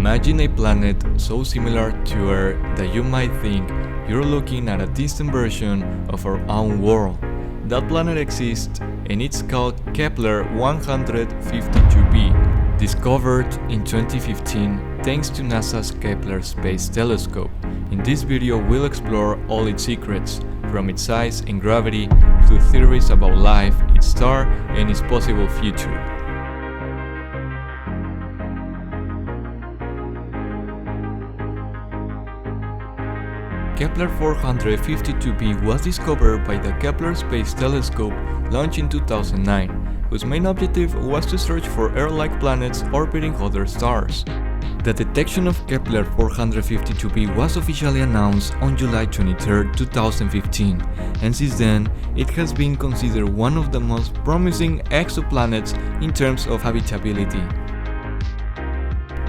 Imagine a planet so similar to Earth that you might think you're looking at a distant version of our own world. That planet exists and it's called Kepler-452b, discovered in 2015 thanks to NASA's Kepler Space Telescope. In this video we'll explore all its secrets, from its size and gravity to theories about life, its star, and its possible future. Kepler-452b was discovered by the Kepler Space Telescope launched in 2009, whose main objective was to search for Earth-like planets orbiting other stars. The detection of Kepler-452b was officially announced on July 23, 2015, and since then, it has been considered one of the most promising exoplanets in terms of habitability.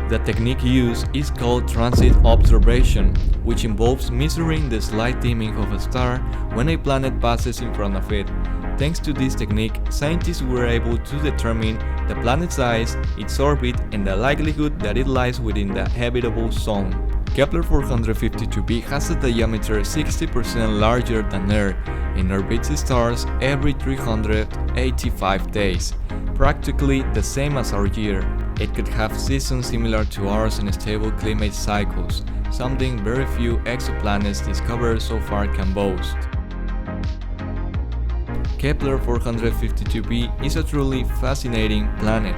The technique used is called transit observation, which involves measuring the slight dimming of a star when a planet passes in front of it. Thanks to this technique, scientists were able to determine the planet's size, its orbit, and the likelihood that it lies within the habitable zone. Kepler-452b has a diameter 60% larger than Earth and orbits stars every 385 days, practically the same as our year. It could have seasons similar to ours and stable climate cycles, something very few exoplanets discovered so far can boast. Kepler-452b is a truly fascinating planet.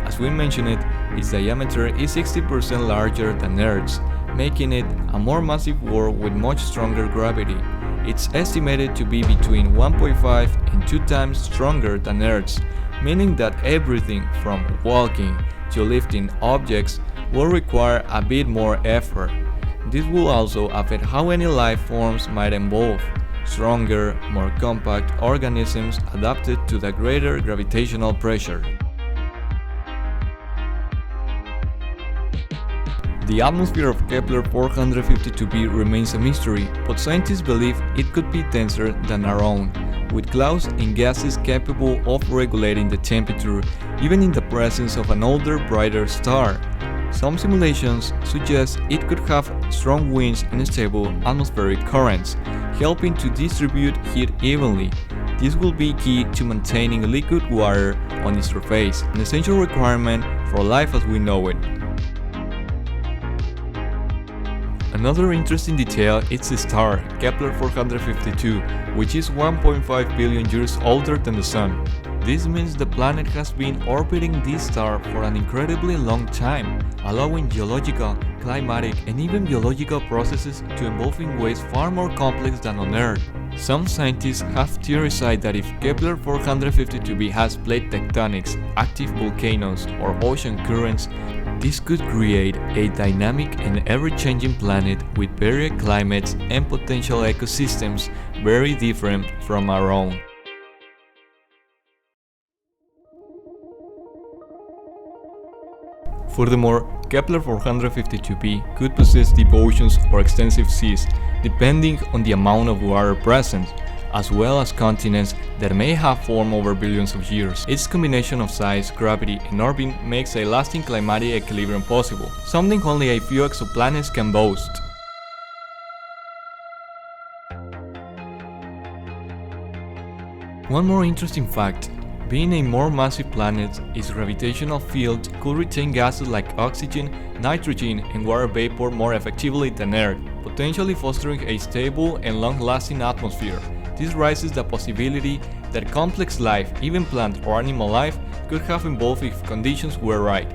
As we mentioned, its diameter is 60% larger than Earth's, making it a more massive world with much stronger gravity. It's estimated to be between 1.5 and 2 times stronger than Earth's, meaning that everything from walking to lifting objects will require a bit more effort. This will also affect how any life forms might evolve. Stronger, more compact organisms adapted to the greater gravitational pressure. The atmosphere of Kepler-452b remains a mystery, but scientists believe it could be denser than our own, with clouds and gases capable of regulating the temperature even in the presence of an older, brighter star. Some simulations suggest it could have strong winds and stable atmospheric currents, helping to distribute heat evenly. This will be key to maintaining liquid water on its surface, an essential requirement for life as we know it. Another interesting detail is the star, Kepler-452, which is 1.5 billion years older than the Sun. This means the planet has been orbiting this star for an incredibly long time, allowing geological, climatic, and even biological processes to evolve in ways far more complex than on Earth. Some scientists have theorized that if Kepler-452b has plate tectonics, active volcanoes, or ocean currents, this could create a dynamic and ever-changing planet with varied climates and potential ecosystems very different from our own. Furthermore, Kepler-452b could possess deep oceans or extensive seas, depending on the amount of water present, as well as continents that may have formed over billions of years. Its combination of size, gravity, and orbit makes a lasting climatic equilibrium possible, something only a few exoplanets can boast. One more interesting fact: being a more massive planet, its gravitational field could retain gases like oxygen, nitrogen, and water vapor more effectively than Earth, potentially fostering a stable and long-lasting atmosphere. This raises the possibility that complex life, even plant or animal life, could have evolved if conditions were right.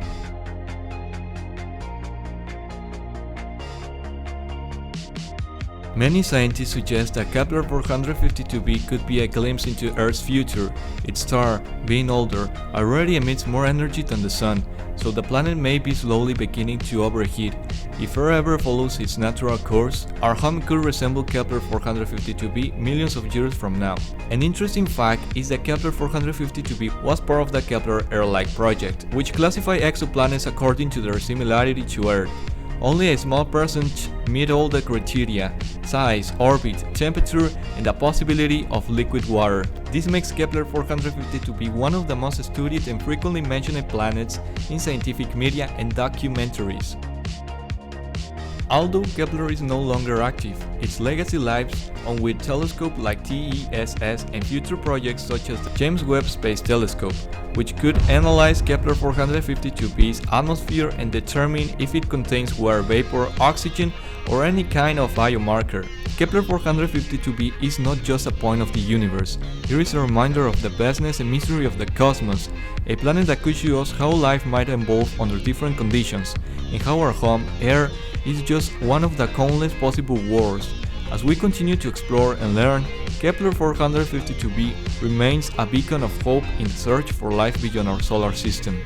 Many scientists suggest that Kepler-452b could be a glimpse into Earth's future. Its star, being older, already emits more energy than the Sun, so the planet may be slowly beginning to overheat. If Earth ever follows its natural course, our home could resemble Kepler-452b millions of years from now. An interesting fact is that Kepler-452b was part of the Kepler Earth-like project, which classified exoplanets according to their similarity to Earth. Only a small percentage meet all the criteria: size, orbit, temperature, and the possibility of liquid water. This makes Kepler-452b one of the most studied and frequently mentioned planets in scientific media and documentaries. Although Kepler is no longer active, its legacy lives on with telescopes like TESS and future projects such as the James Webb Space Telescope, which could analyze Kepler-452b's atmosphere and determine if it contains water vapor, oxygen, or any kind of biomarker. Kepler-452b is not just a point of the universe, it is a reminder of the vastness and mystery of the cosmos, a planet that could show us how life might evolve under different conditions, and how our home, Earth, is just one of the countless possible worlds. As we continue to explore and learn, Kepler-452b remains a beacon of hope in the search for life beyond our solar system.